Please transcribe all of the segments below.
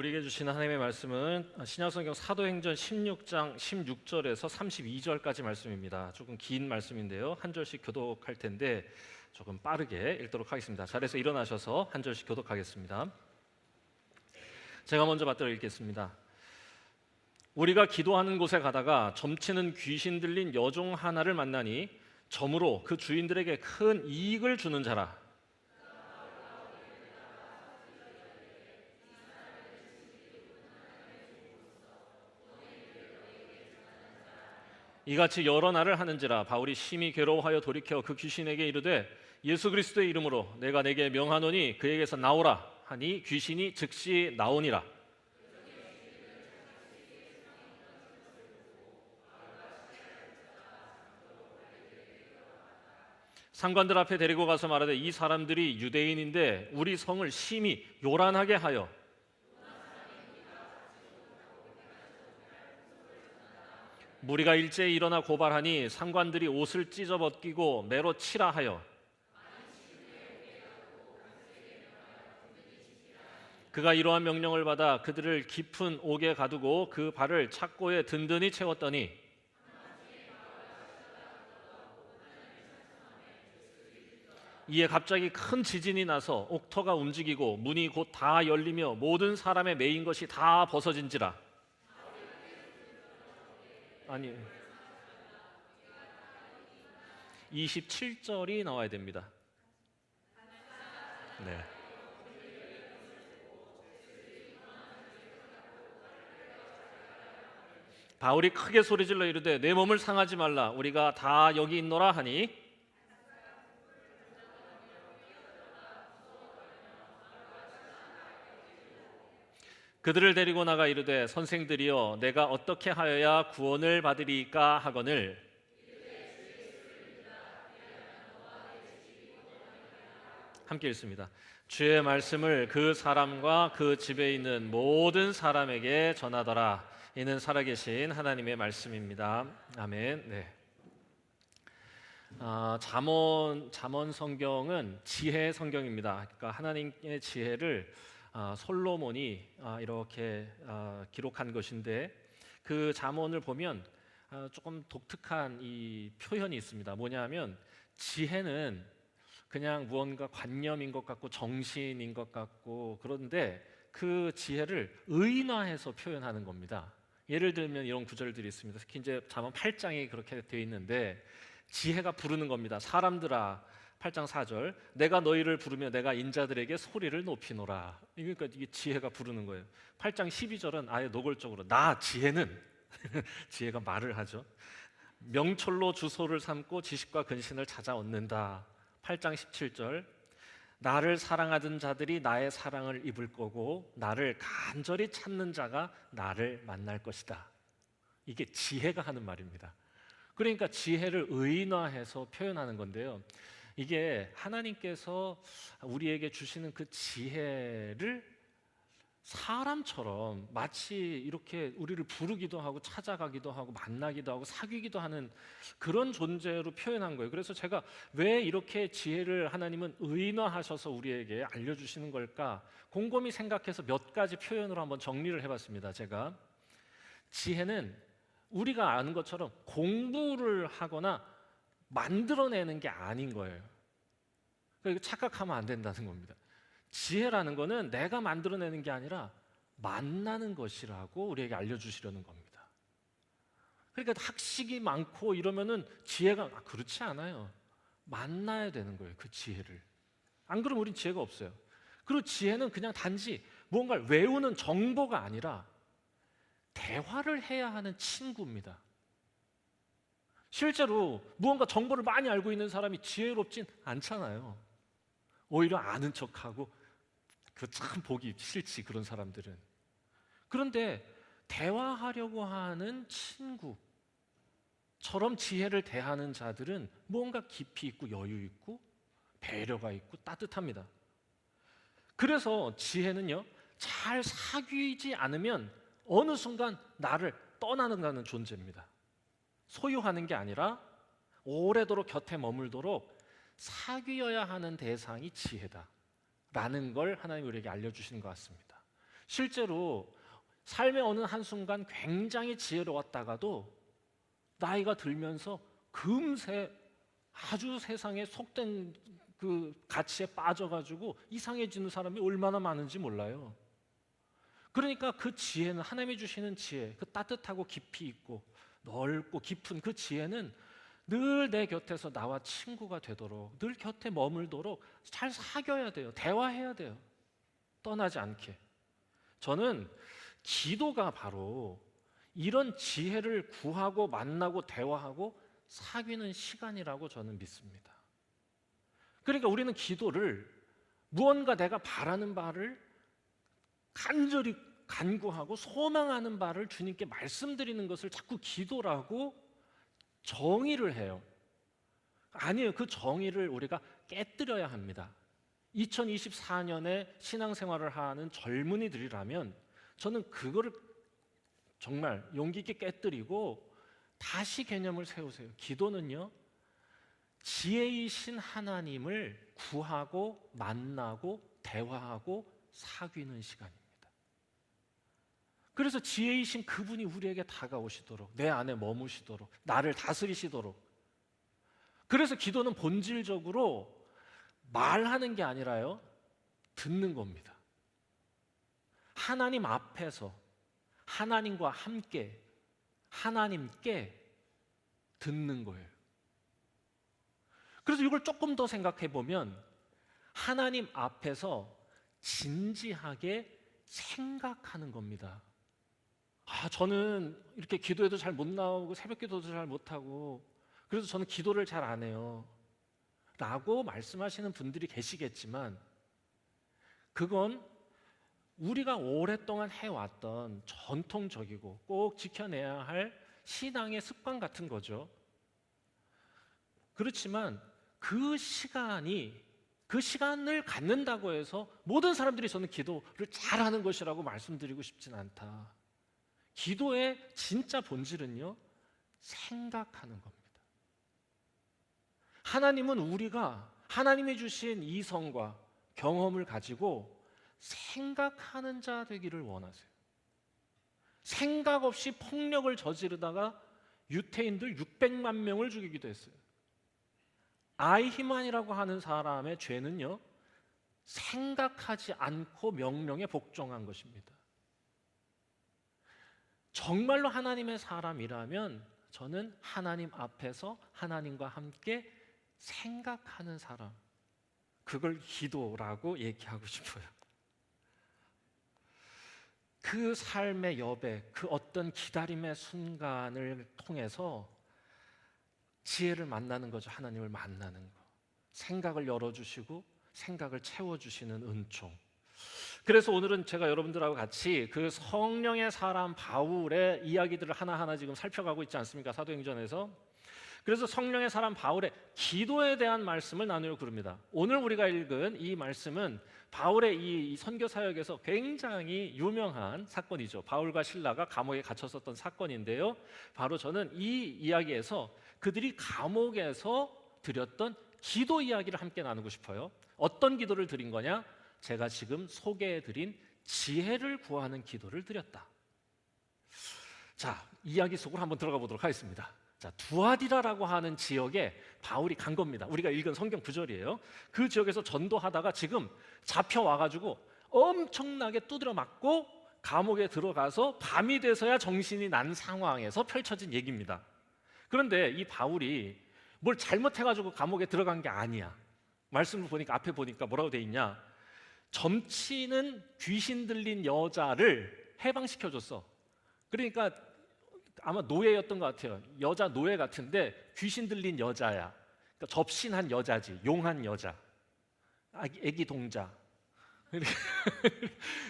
우리에게 주시는 하나님의 말씀은 신약성경 사도행전 16장 16절에서 32절까지 말씀입니다. 조금 긴 말씀인데요. 한 절씩 교독할 텐데 조금 빠르게 읽도록 하겠습니다. 자리에서 일어나셔서 한 절씩 교독하겠습니다. 제가 먼저 받들어 읽겠습니다. 우리가 기도하는 곳에 가다가 점치는 귀신 들린 여종 하나를 만나니 점으로 그 주인들에게 큰 이익을 주는 자라. 이같이 여러 날을 하는지라 바울이 심히 괴로워하여 돌이켜 그 귀신에게 이르되 예수 그리스도의 이름으로 내가 내게 명하노니 그에게서 나오라 하니 귀신이 즉시 나오니라. 상관들 앞에 데리고 가서 말하되 이 사람들이 유대인인데 우리 성을 심히 요란하게 하여 무리가 일제히 일어나 고발하니 상관들이 옷을 찢어 벗기고 매로 치라 하여 그가 이러한 명령을 받아 그들을 깊은 옥에 가두고 그 발을 착고에 든든히 채웠더니 이에 갑자기 큰 지진이 나서 옥터가 움직이고 문이 곧 다 열리며 모든 사람의 매인 것이 다 벗어진지라. 아니 27절이 나와야 됩니다. 네. 바울이 크게 소리질러 이르되 내 몸을 상하지 말라 우리가 다 여기 있노라 하니 그들을 데리고 나가 이르되 선생들이여 내가 어떻게 하여야 구원을 받으리까 하거늘 함께 읽습니다. 주의 말씀을 그 사람과 그 집에 있는 모든 사람에게 전하더라. 이는 살아계신 하나님의 말씀입니다. 아멘. 네. 잠언 성경은 지혜 성경입니다. 그러니까 하나님의 지혜를 솔로몬이 이렇게 기록한 것인데 그 잠언을 보면 조금 독특한 이 표현이 있습니다. 뭐냐면 지혜는 그냥 무언가 관념인 것 같고 정신인 것 같고 그런데 그 지혜를 의인화해서 표현하는 겁니다. 예를 들면 이런 구절들이 있습니다. 특히 이제 잠언 8장이 그렇게 되어 있는데 지혜가 부르는 겁니다. 사람들아 8장 4절 내가 너희를 부르며 내가 인자들에게 소리를 높이노라. 그러니까 이게 지혜가 부르는 거예요. 8장 12절은 아예 노골적으로 나 지혜는 지혜가 말을 하죠. 명철로 주소를 삼고 지식과 근신을 찾아 얻는다. 8장 17절 나를 사랑하던 자들이 나의 사랑을 입을 거고 나를 간절히 찾는 자가 나를 만날 것이다. 이게 지혜가 하는 말입니다. 그러니까 지혜를 의인화해서 표현하는 건데요. 이게 하나님께서 우리에게 주시는 그 지혜를 사람처럼 마치 이렇게 우리를 부르기도 하고 찾아가기도 하고 만나기도 하고 사귀기도 하는 그런 존재로 표현한 거예요. 그래서 제가 왜 이렇게 지혜를 하나님은 의인화하셔서 우리에게 알려주시는 걸까 곰곰이 생각해서 몇 가지 표현으로 한번 정리를 해봤습니다. 제가 지혜는 우리가 아는 것처럼 공부를 하거나 만들어내는 게 아닌 거예요. 그러니까 착각하면 안 된다는 겁니다. 지혜라는 거는 내가 만들어내는 게 아니라 만나는 것이라고 우리에게 알려주시려는 겁니다. 그러니까 학식이 많고 이러면은 지혜가 그렇지 않아요. 만나야 되는 거예요. 그 지혜를. 안 그러면 우린 지혜가 없어요. 그리고 지혜는 그냥 단지 무언가를 외우는 정보가 아니라 대화를 해야 하는 친구입니다. 실제로 무언가 정보를 많이 알고 있는 사람이 지혜롭진 않잖아요. 오히려 아는 척하고 그 참 보기 싫지 그런 사람들은. 그런데 대화하려고 하는 친구처럼 지혜를 대하는 자들은 뭔가 깊이 있고 여유 있고 배려가 있고 따뜻합니다. 그래서 지혜는요 잘 사귀지 않으면 어느 순간 나를 떠나는 존재입니다. 소유하는 게 아니라 오래도록 곁에 머물도록 사귀어야 하는 대상이 지혜다 라는 걸 하나님이 우리에게 알려주시는 것 같습니다. 실제로 삶의 어느 한순간 굉장히 지혜로웠다가도 나이가 들면서 금세 아주 세상에 속된 그 가치에 빠져가지고 이상해지는 사람이 얼마나 많은지 몰라요. 그러니까 그 지혜는, 하나님이 주시는 지혜, 그 따뜻하고 깊이 있고 넓고 깊은 그 지혜는 늘 내 곁에서 나와 친구가 되도록, 늘 곁에 머물도록 잘 사귀어야 돼요. 대화해야 돼요. 떠나지 않게. 저는 기도가 바로 이런 지혜를 구하고 만나고 대화하고 사귀는 시간이라고 저는 믿습니다. 그러니까 우리는 기도를 무언가 내가 바라는 바를 간절히 간구하고 소망하는 바를 주님께 말씀드리는 것을 자꾸 기도라고 정의를 해요. 아니에요. 그 정의를 우리가 깨뜨려야 합니다. 2024년에 신앙생활을 하는 젊은이들이라면 저는 그거를 정말 용기 있게 깨뜨리고 다시 개념을 세우세요. 기도는요, 지혜이신 하나님을 구하고 만나고 대화하고 사귀는 시간입니다. 그래서 지혜이신 그분이 우리에게 다가오시도록, 내 안에 머무시도록, 나를 다스리시도록. 그래서 기도는 본질적으로 말하는 게 아니라요, 듣는 겁니다. 하나님 앞에서 하나님과 함께 하나님께 듣는 거예요. 그래서 이걸 조금 더 생각해 보면 하나님 앞에서 진지하게 생각하는 겁니다. 저는 이렇게 기도해도 잘 못 나오고 새벽 기도도 잘 못하고 그래서 저는 기도를 잘 안 해요 라고 말씀하시는 분들이 계시겠지만, 그건 우리가 오랫동안 해왔던 전통적이고 꼭 지켜내야 할 신앙의 습관 같은 거죠. 그렇지만 그 시간을 갖는다고 해서 모든 사람들이 저는 기도를 잘하는 것이라고 말씀드리고 싶진 않다. 기도의 진짜 본질은요, 생각하는 겁니다. 하나님은 우리가 하나님이 주신 이성과 경험을 가지고 생각하는 자 되기를 원하세요. 생각 없이 폭력을 저지르다가 유태인들 600만 명을 죽이기도 했어요. 아이히만이라고 하는 사람의 죄는요, 생각하지 않고 명령에 복종한 것입니다. 정말로 하나님의 사람이라면 저는 하나님 앞에서 하나님과 함께 생각하는 사람, 그걸 기도라고 얘기하고 싶어요. 그 삶의 여백, 그 어떤 기다림의 순간을 통해서 지혜를 만나는 거죠. 하나님을 만나는 거. 생각을 열어주시고 생각을 채워주시는 은총. 그래서 오늘은 제가 여러분들하고 같이 그 성령의 사람 바울의 이야기들을 하나하나 지금 살펴가고 있지 않습니까? 사도행전에서. 그래서 성령의 사람 바울의 기도에 대한 말씀을 나누려고 그럽니다. 오늘 우리가 읽은 이 말씀은 바울의 이 선교 사역에서 굉장히 유명한 사건이죠. 바울과 실라가 감옥에 갇혔었던 사건인데요. 바로 저는 이 이야기에서 그들이 감옥에서 드렸던 기도 이야기를 함께 나누고 싶어요. 어떤 기도를 드린 거냐? 제가 지금 소개해드린 지혜를 구하는 기도를 드렸다. 자, 이야기 속으로 한번 들어가 보도록 하겠습니다. 자, 두아디라라고 하는 지역에 바울이 간 겁니다. 우리가 읽은 성경 구절이에요. 그 지역에서 전도하다가 지금 잡혀와가지고 엄청나게 두드려 맞고 감옥에 들어가서 밤이 돼서야 정신이 난 상황에서 펼쳐진 얘기입니다. 그런데 이 바울이 뭘 잘못해가지고 감옥에 들어간 게 아니야. 말씀을 보니까, 앞에 보니까 뭐라고 돼 있냐? 점치는 귀신 들린 여자를 해방시켜줬어. 그러니까 아마 노예였던 것 같아요. 여자 노예 같은데 귀신 들린 여자야. 그러니까 접신한 여자지, 용한 여자, 애기 동자.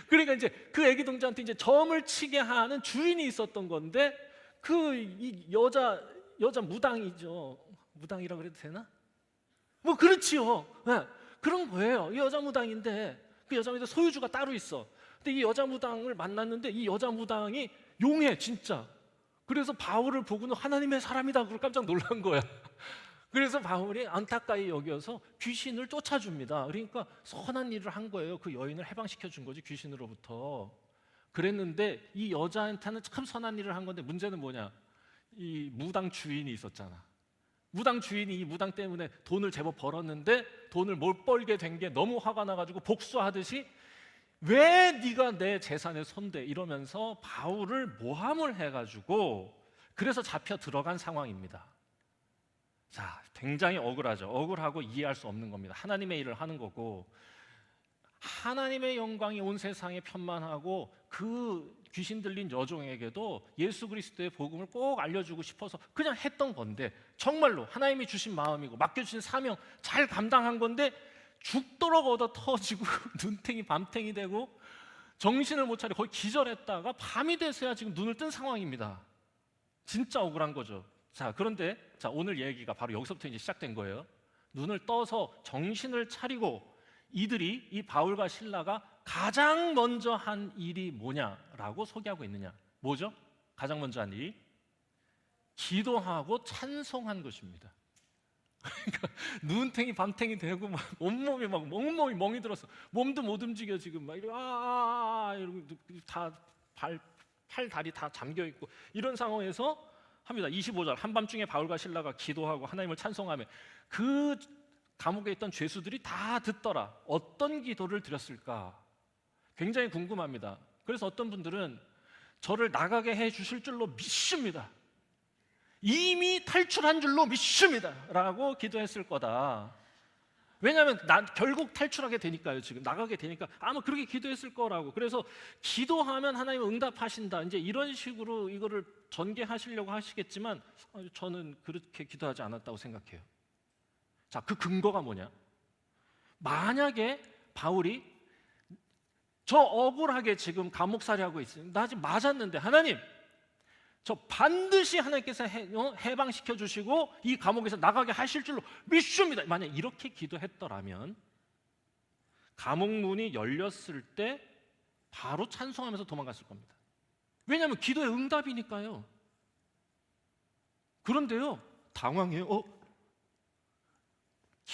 그러니까 이제 그 애기 동자한테 이제 점을 치게 하는 주인이 있었던 건데, 이 여자 무당이죠. 무당이라고 그래도 되나? 뭐 그렇지요. 네. 그런 거예요. 이 여자 무당인데 그 여자 무당 소유주가 따로 있어. 근데 이 여자 무당을 만났는데 이 여자 무당이 용해 진짜. 그래서 바울을 보고는 하나님의 사람이다 그러고 깜짝 놀란 거야. 그래서 바울이 안타까이 여겨서 귀신을 쫓아줍니다. 그러니까 선한 일을 한 거예요. 그 여인을 해방시켜 준 거지, 귀신으로부터. 그랬는데 이 여자한테는 참 선한 일을 한 건데 문제는 뭐냐? 이 무당 주인이 있었잖아. 무당 주인이 이 무당 때문에 돈을 제법 벌었는데 돈을 못 벌게 된 게 너무 화가 나가지고 복수하듯이 왜 네가 내 재산에 손대 이러면서 바울을 모함을 해가지고 그래서 잡혀 들어간 상황입니다. 자, 굉장히 억울하죠. 억울하고 이해할 수 없는 겁니다. 하나님의 일을 하는 거고 하나님의 영광이 온 세상에 편만하고 그 귀신 들린 여종에게도 예수 그리스도의 복음을 꼭 알려주고 싶어서 그냥 했던 건데 정말로 하나님이 주신 마음이고 맡겨주신 사명 잘 감당한 건데 죽도록 얻어 터지고 눈탱이 밤탱이 되고 정신을 못 차리고 거의 기절했다가 밤이 돼서야 지금 눈을 뜬 상황입니다. 진짜 억울한 거죠. 자, 그런데 오늘 얘기가 바로 여기서부터 이제 시작된 거예요. 눈을 떠서 정신을 차리고 이들이 이 바울과 실라가 가장 먼저 한 일이 뭐냐라고 소개하고 있느냐. 뭐죠? 가장 먼저 한 일이 기도하고 찬송한 것입니다. 그러니까 눈탱이 밤탱이 되고 막 온몸이 막 온몸이 멍이 들었어. 몸도 못 움직여 지금 막 이러고 이러고 다 팔 다리 다 잠겨 있고 이런 상황에서 합니다. 25절 한밤중에 바울과 실라가 기도하고 하나님을 찬송하며 그 감옥에 있던 죄수들이 다 듣더라. 어떤 기도를 드렸을까? 굉장히 궁금합니다. 그래서 어떤 분들은 저를 나가게 해 주실 줄로 믿습니다. 이미 탈출한 줄로 믿습니다 라고 기도했을 거다. 왜냐하면 결국 탈출하게 되니까요. 지금 나가게 되니까 아마 그렇게 기도했을 거라고. 그래서 기도하면 하나님은 응답하신다 이제 이런 식으로 이거를 전개하시려고 하시겠지만 저는 그렇게 기도하지 않았다고 생각해요. 자, 그 근거가 뭐냐? 만약에 바울이 저 억울하게 지금 감옥살이 하고 있어요. 나 지금 맞았는데 하나님 저 반드시 하나님께서 해방시켜 주시고 이 감옥에서 나가게 하실 줄로 믿습니다. 만약 이렇게 기도했더라면 감옥 문이 열렸을 때 바로 찬송하면서 도망갔을 겁니다. 왜냐하면 기도의 응답이니까요. 그런데요, 당황해요.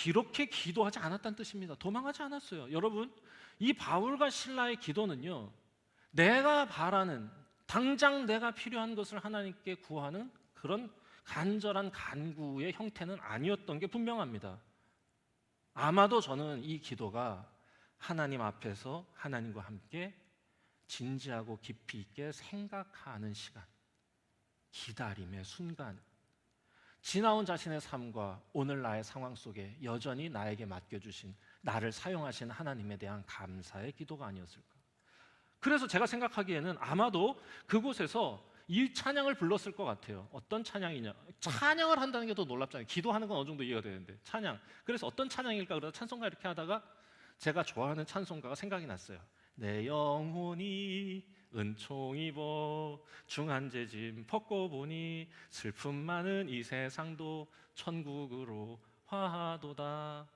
그렇게 기도하지 않았다는 뜻입니다. 도망하지 않았어요. 여러분, 이 바울과 실라의 기도는요, 내가 바라는 당장 내가 필요한 것을 하나님께 구하는 그런 간절한 간구의 형태는 아니었던 게 분명합니다. 아마도 저는 이 기도가 하나님 앞에서 하나님과 함께 진지하고 깊이 있게 생각하는 시간, 기다림의 순간, 지나온 자신의 삶과 오늘 나의 상황 속에 여전히 나에게 맡겨주신 나를 사용하신 하나님에 대한 감사의 기도가 아니었을까. 그래서 제가 생각하기에는 아마도 그곳에서 이 찬양을 불렀을 것 같아요. 어떤 찬양이냐? 찬양을 한다는 게 더 놀랍잖아요. 기도하는 건 어느 정도 이해가 되는데 찬양. 그래서 어떤 찬양일까 그러다 찬송가 이렇게 하다가 제가 좋아하는 찬송가가 생각이 났어요. 내 영혼이 은총 입어 중한 재짐 벗고 보니 슬픔 많은 이 세상도 천국으로 화하도다.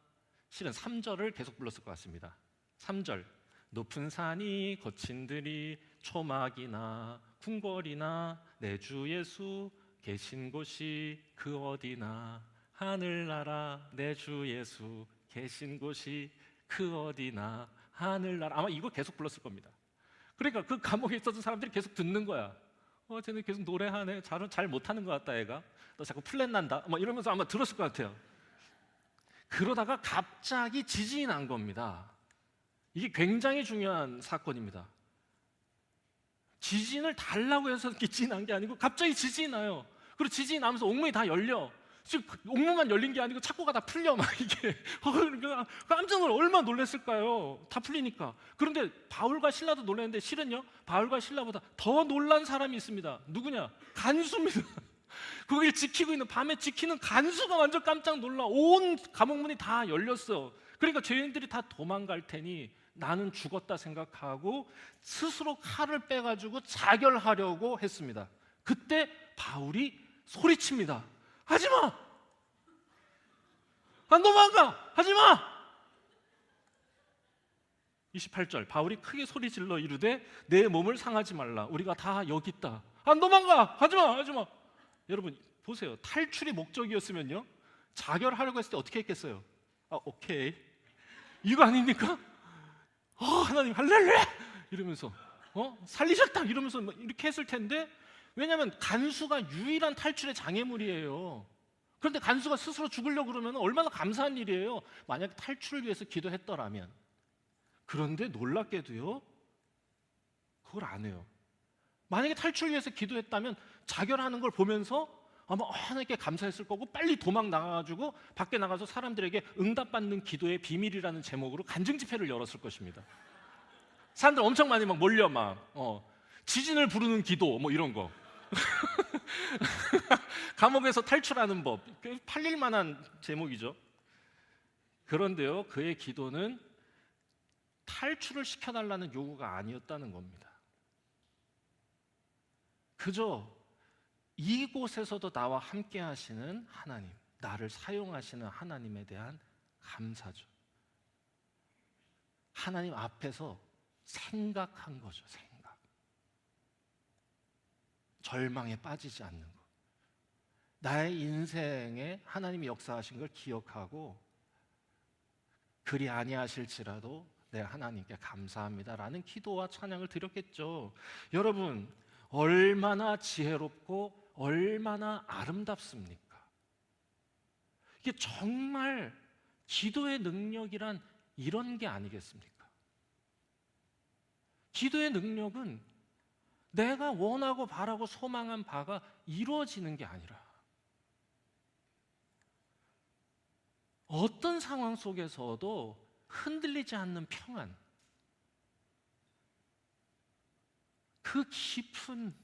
실은 3절을 계속 불렀을 것 같습니다. 3절 높은 산이 거친 들이 초막이나 궁궐이나 내 주 예수 계신 곳이 그 어디나 하늘나라 내 주 예수 계신 곳이 그 어디나 하늘나라. 아마 이거 계속 불렀을 겁니다. 그러니까 그 감옥에 있었던 사람들이 계속 듣는 거야. 쟤는 계속 노래하네. 잘 못하는 것 같다 얘가. 너 자꾸 플랫 난다. 뭐 이러면서 아마 들었을 것 같아요. 그러다가 갑자기 지진이 난 겁니다. 이게 굉장히 중요한 사건입니다. 지진을 달라고 해서 지진이 난 게 아니고 갑자기 지진이 나요. 그리고 지진이 나면서 옥문이 다 열려. 지금 옥문만 열린 게 아니고 창고가 다 풀려 막 이게. 깜짝 놀라 얼마나 놀랐을까요? 다 풀리니까. 그런데 바울과 실라도 놀랐는데 실은요 바울과 실라보다 더 놀란 사람이 있습니다. 누구냐? 간수입니다. 거기를 지키고 있는 밤에 지키는 간수가 완전 깜짝 놀라. 온 감옥문이 다 열렸어. 그러니까 죄인들이 다 도망갈 테니 나는 죽었다 생각하고 스스로 칼을 빼가지고 자결하려고 했습니다. 그때 바울이 소리칩니다. 하지마! 안 도망가! 하지마! 28절 바울이 크게 소리질러 이르되 내 몸을 상하지 말라. 우리가 다 여기 있다. 안 도망가! 하지마! 하지마! 여러분 보세요. 탈출이 목적이었으면요 자결하려고 했을 때 어떻게 했겠어요? 오케이 이거 아닙니까? 하나님 할렐루야! 이러면서 살리셨다 이러면서 이렇게 했을 텐데, 왜냐하면 간수가 유일한 탈출의 장애물이에요. 그런데 간수가 스스로 죽으려고 그러면 얼마나 감사한 일이에요. 만약에 탈출을 위해서 기도했더라면. 그런데 놀랍게도요, 그걸 안 해요. 만약에 탈출을 위해서 기도했다면 자결하는 걸 보면서 아마 하나님께 감사했을 거고, 빨리 도망 나가가지고 밖에 나가서 사람들에게 응답받는 기도의 비밀이라는 제목으로 간증 집회를 열었을 것입니다. 사람들 엄청 많이 막 몰려 지진을 부르는 기도 이런 거 감옥에서 탈출하는 법, 팔릴 만한 제목이죠. 그런데요, 그의 기도는 탈출을 시켜달라는 요구가 아니었다는 겁니다. 그저 이곳에서도 나와 함께 하시는 하나님, 나를 사용하시는 하나님에 대한 감사죠. 하나님 앞에서 생각한 거죠. 생각. 절망에 빠지지 않는 것. 나의 인생에 하나님이 역사하신 걸 기억하고, 그리 아니하실지라도 내가 하나님께 감사합니다라는 기도와 찬양을 드렸겠죠. 여러분, 얼마나 지혜롭고 얼마나 아름답습니까? 이게 정말 기도의 능력이란 이런 게 아니겠습니까? 기도의 능력은 내가 원하고 바라고 소망한 바가 이루어지는 게 아니라, 어떤 상황 속에서도 흔들리지 않는 평안, 그 깊은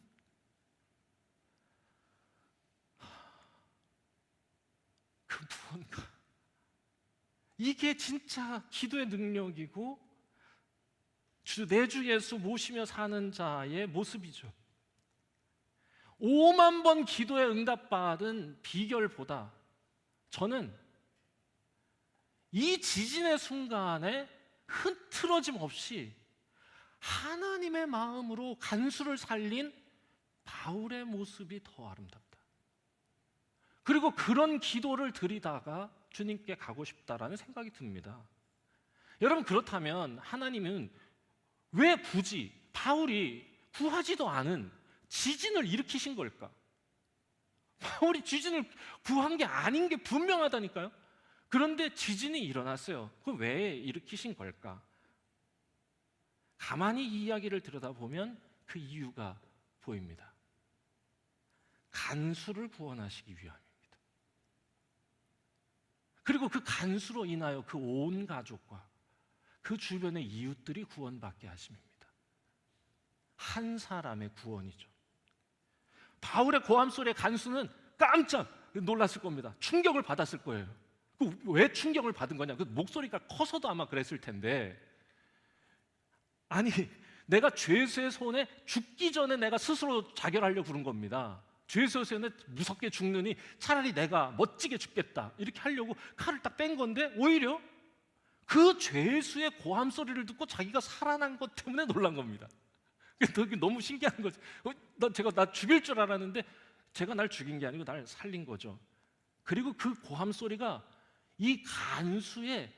그 무언가, 이게 진짜 기도의 능력이고 내 주 예수 모시며 사는 자의 모습이죠. 5만 번 기도에 응답받은 비결보다 저는 이 지진의 순간에 흐트러짐 없이 하나님의 마음으로 간수를 살린 바울의 모습이 더 아름답다. 그리고 그런 기도를 드리다가 주님께 가고 싶다라는 생각이 듭니다. 여러분, 그렇다면 하나님은 왜 굳이 바울이 구하지도 않은 지진을 일으키신 걸까? 바울이 지진을 구한 게 아닌 게 분명하다니까요. 그런데 지진이 일어났어요. 그걸 왜 일으키신 걸까? 가만히 이 이야기를 들여다보면 그 이유가 보입니다. 간수를 구원하시기 위함입니다. 그리고 그 간수로 인하여 그 온 가족과 그 주변의 이웃들이 구원받게 하심입니다. 한 사람의 구원이죠. 바울의 고함 소리의 간수는 깜짝 놀랐을 겁니다. 충격을 받았을 거예요. 왜 충격을 받은 거냐? 그 목소리가 커서도 아마 그랬을 텐데, 아니, 내가 죄수의 손에 죽기 전에 내가 스스로 자결하려고 그런 겁니다. 죄수의 손에 무섭게 죽느니 차라리 내가 멋지게 죽겠다, 이렇게 하려고 칼을 딱 뺀 건데, 오히려 그 죄수의 고함 소리를 듣고 자기가 살아난 것 때문에 놀란 겁니다. 그게 너무 신기한 거죠. 제가 나 죽일 줄 알았는데 제가 날 죽인 게 아니고 날 살린 거죠. 그리고 그 고함 소리가 이 간수의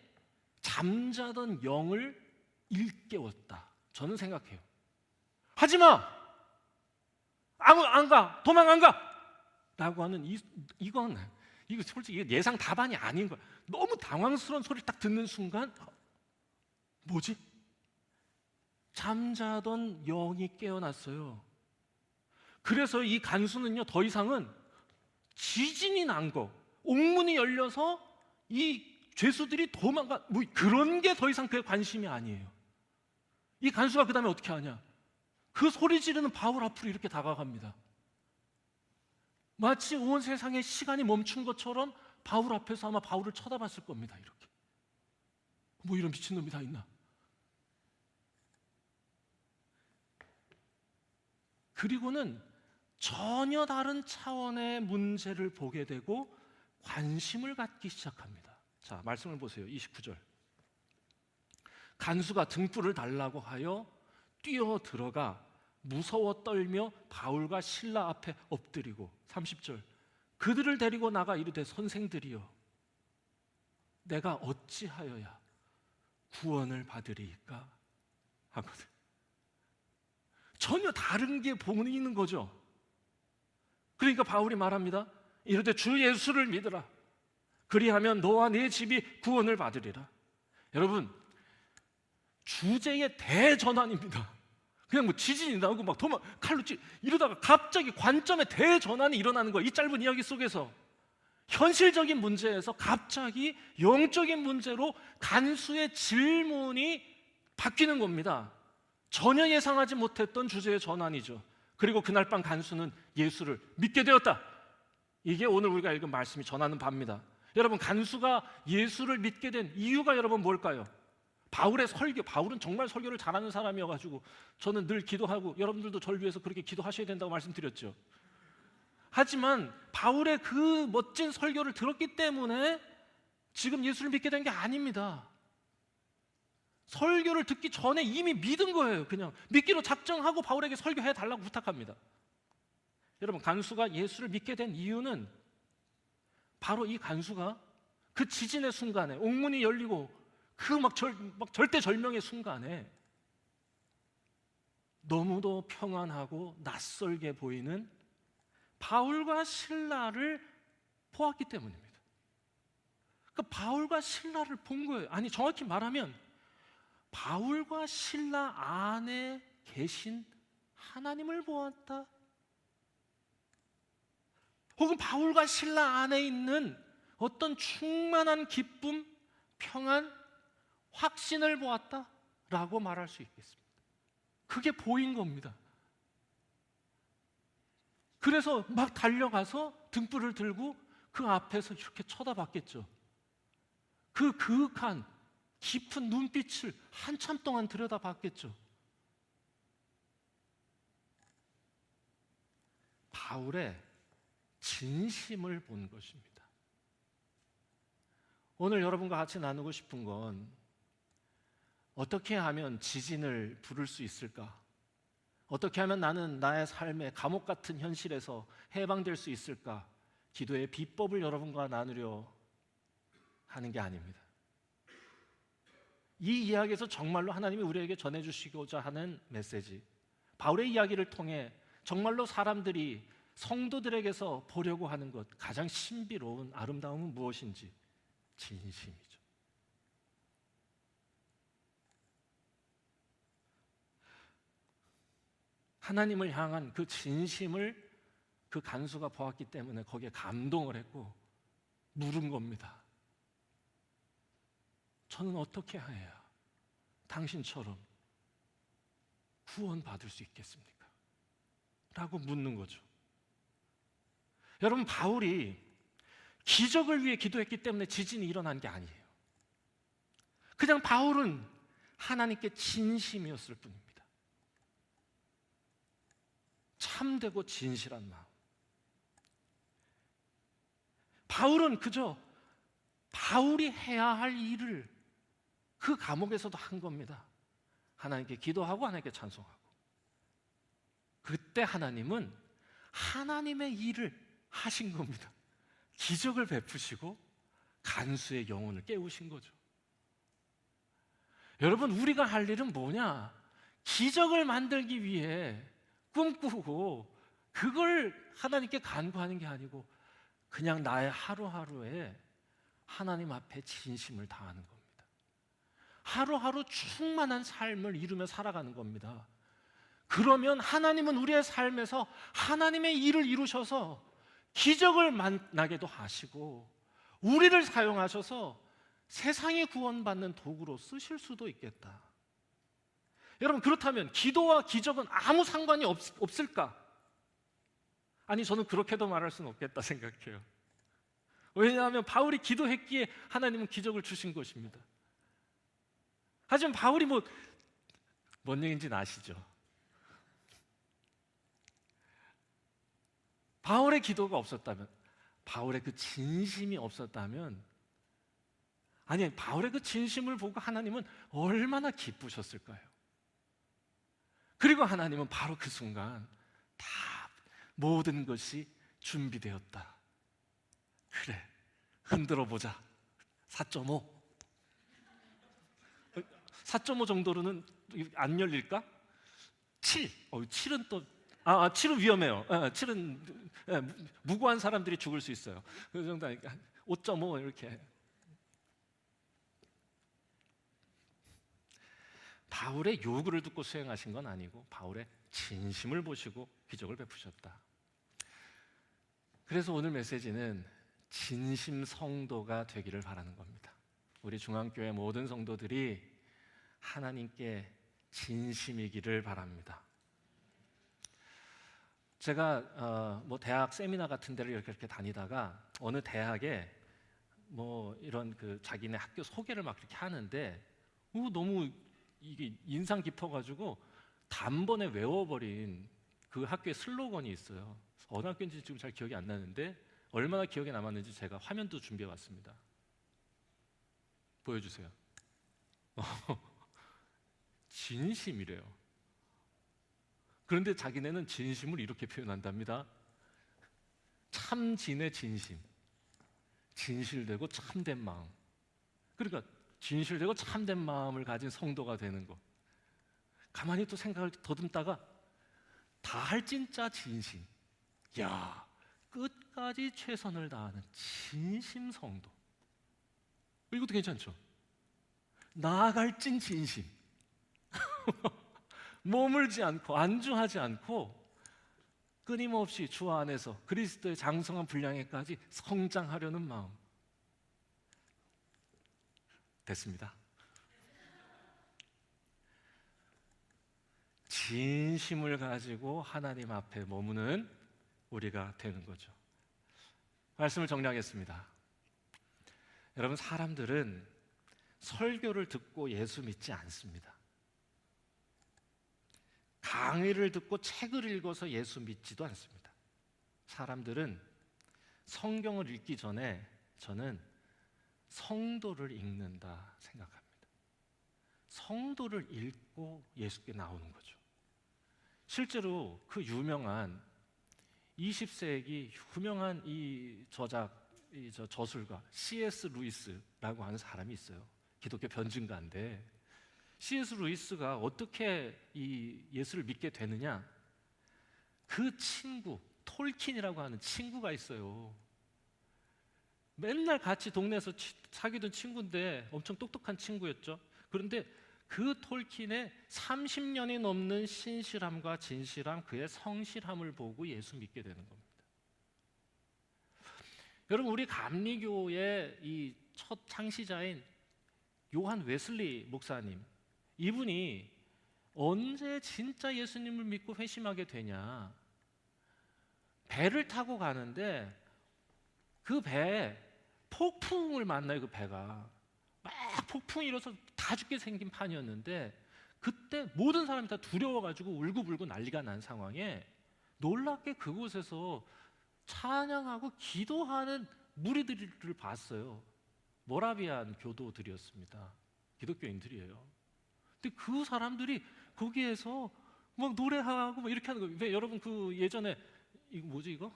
잠자던 영을 일깨웠다, 저는 생각해요. 하지마! 안 가! 도망 안 가! 라고 하는 이거 솔직히 예상 답안이 아닌 거야. 너무 당황스러운 소리를 딱 듣는 순간, 뭐지? 잠자던 영이 깨어났어요. 그래서 이 간수는요, 더 이상은 지진이 난 거, 옥문이 열려서 이 죄수들이 도망가, 그런 게 더 이상 그의 관심이 아니에요. 이 간수가 그 다음에 어떻게 하냐? 그 소리 지르는 바울 앞으로 이렇게 다가갑니다. 마치 온 세상의 시간이 멈춘 것처럼 바울 앞에서 아마 바울을 쳐다봤을 겁니다. 이렇게. 이런 미친놈이 다 있나? 그리고는 전혀 다른 차원의 문제를 보게 되고 관심을 갖기 시작합니다. 자, 말씀을 보세요. 29절. 간수가 등불을 달라고 하여 뛰어 들어가 무서워 떨며 바울과 실라 앞에 엎드리고, 30절. 그들을 데리고 나가 이르되 선생들이여, 내가 어찌하여야 구원을 받으리이까 하거든. 전혀 다른 게 보이는 거죠. 그러니까 바울이 말합니다. 이르되 주 예수를 믿으라. 그리하면 너와 네 집이 구원을 받으리라. 여러분, 주제의 대전환입니다. 그냥 뭐 지진이 나고 막 도망 칼로 이러다가 갑자기 관점의 대전환이 일어나는 거예요. 이 짧은 이야기 속에서 현실적인 문제에서 갑자기 영적인 문제로 간수의 질문이 바뀌는 겁니다. 전혀 예상하지 못했던 주제의 전환이죠. 그리고 그날 밤 간수는 예수를 믿게 되었다. 이게 오늘 우리가 읽은 말씀이 전하는 바입니다. 여러분, 간수가 예수를 믿게 된 이유가 여러분 뭘까요? 바울의 설교, 바울은 정말 설교를 잘하는 사람이어가지고 저는 늘 기도하고 여러분들도 저를 위해서 그렇게 기도하셔야 된다고 말씀드렸죠. 하지만 바울의 그 멋진 설교를 들었기 때문에 지금 예수를 믿게 된 게 아닙니다. 설교를 듣기 전에 이미 믿은 거예요. 그냥 믿기로 작정하고 바울에게 설교해 달라고 부탁합니다. 여러분, 간수가 예수를 믿게 된 이유는 바로 이 간수가 그 지진의 순간에 옥문이 열리고 그 막 절대절명의 순간에 너무도 평안하고 낯설게 보이는 바울과 실라를 보았기 때문입니다. 그 바울과 실라를 본 거예요. 아니, 정확히 말하면 바울과 실라 안에 계신 하나님을 보았다. 혹은 바울과 신라 안에 있는 어떤 충만한 기쁨, 평안, 확신을 보았다라고 말할 수 있겠습니다. 그게 보인 겁니다. 그래서 막 달려가서 등불을 들고 그 앞에서 이렇게 쳐다봤겠죠. 그 그윽한 깊은 눈빛을 한참 동안 들여다봤겠죠. 바울의 진심을 본 것입니다. 오늘 여러분과 같이 나누고 싶은 건 어떻게 하면 지진을 부를 수 있을까? 어떻게 하면 나는 나의 삶의 감옥 같은 현실에서 해방될 수 있을까? 기도의 비법을 여러분과 나누려 하는 게 아닙니다. 이 이야기에서 정말로 하나님이 우리에게 전해주시고자 하는 메시지, 바울의 이야기를 통해 정말로 사람들이 성도들에게서 보려고 하는 것, 가장 신비로운 아름다움은 무엇인지, 진심이죠. 하나님을 향한 그 진심을 그 간수가 보았기 때문에 거기에 감동을 했고 물은 겁니다. 저는 어떻게 해야 당신처럼 구원받을 수 있겠습니까? 라고 묻는 거죠. 여러분, 바울이 기적을 위해 기도했기 때문에 지진이 일어난 게 아니에요. 그냥 바울은 하나님께 진심이었을 뿐입니다. 참되고 진실한 마음. 바울은 그저 바울이 해야 할 일을 그 감옥에서도 한 겁니다. 하나님께 기도하고 하나님께 찬송하고. 그때 하나님은 하나님의 일을 하신 겁니다. 기적을 베푸시고 간수의 영혼을 깨우신 거죠. 여러분, 우리가 할 일은 뭐냐? 기적을 만들기 위해 꿈꾸고 그걸 하나님께 간구하는 게 아니고 그냥 나의 하루하루에 하나님 앞에 진심을 다하는 겁니다. 하루하루 충만한 삶을 이루며 살아가는 겁니다. 그러면 하나님은 우리의 삶에서 하나님의 일을 이루셔서 기적을 만나게도 하시고 우리를 사용하셔서 세상이 구원받는 도구로 쓰실 수도 있겠다. 여러분, 그렇다면 기도와 기적은 아무 상관이 없을까? 아니, 저는 그렇게도 말할 수는 없겠다 생각해요. 왜냐하면 바울이 기도했기에 하나님은 기적을 주신 것입니다. 하지만 바울이 뭔 얘기인지는 아시죠? 바울의 기도가 없었다면, 바울의 그 진심이 없었다면, 아니, 바울의 그 진심을 보고 하나님은 얼마나 기쁘셨을까요? 그리고 하나님은 바로 그 순간 다 모든 것이 준비되었다. 그래, 흔들어 보자. 4.5. 4.5 정도로는 안 열릴까? 7은 또 7은 위험해요. 7은 무고한 사람들이 죽을 수 있어요. 그 정도 아니까 5.5 이렇게. 바울의 요구를 듣고 수행하신 건 아니고 바울의 진심을 보시고 기적을 베푸셨다. 그래서 오늘 메시지는 진심 성도가 되기를 바라는 겁니다. 우리 중앙교회 모든 성도들이 하나님께 진심이기를 바랍니다. 제가 대학 세미나 같은 데를 이렇게 다니다가 어느 대학에 이런 그 자기네 학교 소개를 막 이렇게 하는데 너무 이게 인상 깊어가지고 단번에 외워버린 그 학교의 슬로건이 있어요. 어느 학교인지 지금 잘 기억이 안 나는데 얼마나 기억에 남았는지 제가 화면도 준비해 왔습니다. 보여주세요. 진심이래요. 그런데 자기네는 진심을 이렇게 표현한답니다. 참진의 진심, 진실되고 참된 마음. 그러니까 진실되고 참된 마음을 가진 성도가 되는 것. 가만히 또 생각을 더듬다가 다할 진짜 진심. 야, 끝까지 최선을 다하는 진심 성도. 이것도 괜찮죠? 나아갈 찐 진심. 머물지 않고 안주하지 않고 끊임없이 주 안에서 그리스도의 장성한 분량에까지 성장하려는 마음. 됐습니다. 진심을 가지고 하나님 앞에 머무는 우리가 되는 거죠. 말씀을 정리하겠습니다. 여러분, 사람들은 설교를 듣고 예수 믿지 않습니다. 강의를 듣고 책을 읽어서 예수 믿지도 않습니다. 사람들은 성경을 읽기 전에 저는 성도를 읽는다 생각합니다. 성도를 읽고 예수께 나오는 거죠. 실제로 그 유명한 20세기 유명한 이 저술가 C.S. 루이스라고 하는 사람이 있어요. 기독교 변증가인데 C.S. 루이스가 어떻게 이 예수를 믿게 되느냐? 그 친구 톨킨이라고 하는 친구가 있어요. 맨날 같이 동네에서 사귀던 친구인데 엄청 똑똑한 친구였죠. 그런데 그 톨킨의 30년이 넘는 신실함과 진실함, 그의 성실함을 보고 예수 믿게 되는 겁니다. 여러분, 우리 감리교의 이 첫 창시자인 요한 웨슬리 목사님, 이분이 언제 진짜 예수님을 믿고 회심하게 되냐? 배를 타고 가는데 그 배에 폭풍을 만나요. 그 배가 막 폭풍이 일어서 다 죽게 생긴 판이었는데 그때 모든 사람이 다 두려워가지고 울고불고 난리가 난 상황에 놀랍게 그곳에서 찬양하고 기도하는 무리들을 봤어요. 모라비안 교도들이었습니다. 기독교인들이에요. 근데 그 사람들이 거기에서 막 노래하고 막 이렇게 하는 거예요. 왜 여러분 그 예전에 이거 뭐지 이거?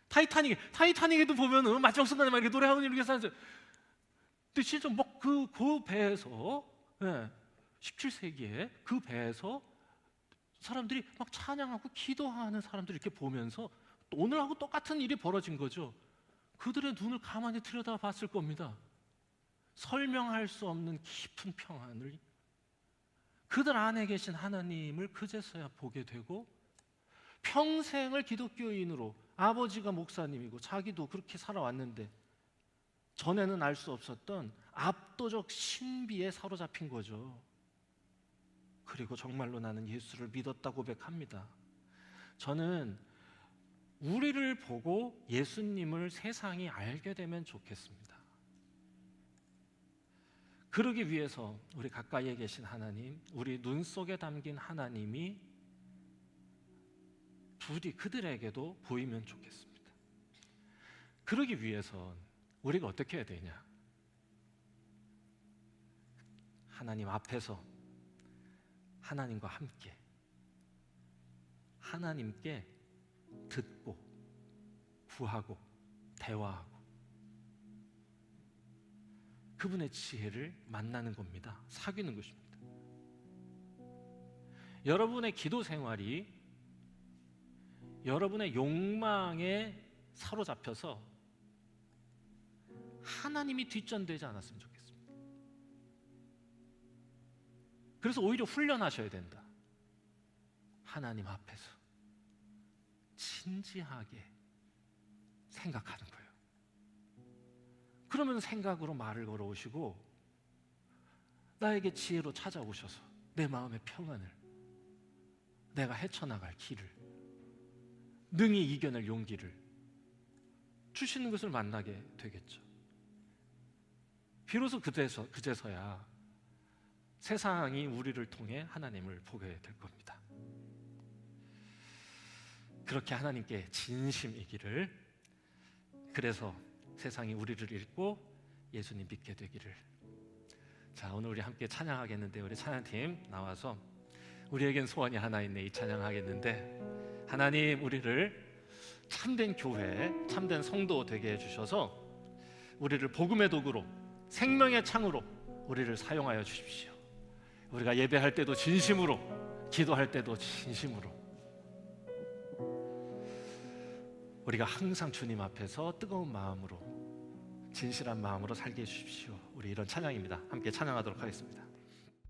타이타닉에도 보면은 마지막 순간에 막 이렇게 노래하고 이렇게 하는데, 근데 실제 막 그 배에서 17세기에 그 배에서 사람들이 막 찬양하고 기도하는 사람들 이렇게 보면서 오늘하고 똑같은 일이 벌어진 거죠. 그들의 눈을 가만히 들여다봤을 겁니다. 설명할 수 없는 깊은 평안을, 그들 안에 계신 하나님을 그제서야 보게 되고, 평생을 기독교인으로 아버지가 목사님이고 자기도 그렇게 살아왔는데 전에는 알 수 없었던 압도적 신비에 사로잡힌 거죠. 그리고 정말로 나는 예수를 믿었다 고백합니다. 저는 우리를 보고 예수님을 세상이 알게 되면 좋겠습니다. 그러기 위해서 우리 가까이에 계신 하나님, 우리 눈 속에 담긴 하나님이 부디 그들에게도 보이면 좋겠습니다. 그러기 위해서 우리가 어떻게 해야 되냐? 하나님 앞에서 하나님과 함께 하나님께 듣고 구하고 대화하고 그분의 지혜를 만나는 겁니다. 사귀는 것입니다. 여러분의 기도 생활이 여러분의 욕망에 사로잡혀서 하나님이 뒷전되지 않았으면 좋겠습니다. 그래서 오히려 훈련하셔야 된다. 하나님 앞에서 진지하게 생각하는 거예요. 그러면 생각으로 말을 걸어오시고 나에게 지혜로 찾아오셔서 내 마음의 평안을, 내가 헤쳐나갈 길을, 능히 이겨낼 용기를 주시는 것을 만나게 되겠죠. 비로소 그제서야 세상이 우리를 통해 하나님을 보게 될 겁니다. 그렇게 하나님께 진심이기를, 그래서 세상이 우리를 읽고 예수님 믿게 되기를. 자, 오늘 우리 함께 찬양하겠는데 우리 찬양팀 나와서 우리에겐 소원이 하나 있네 이 찬양하겠는데, 하나님 우리를 참된 교회, 참된 성도 되게 해주셔서 우리를 복음의 도구로, 생명의 창으로 우리를 사용하여 주십시오. 우리가 예배할 때도 진심으로, 기도할 때도 진심으로, 우리가 항상 주님 앞에서 뜨거운 마음으로, 진실한 마음으로 살게 해주십시오. 우리 이런 찬양입니다. 함께 찬양하도록 하겠습니다.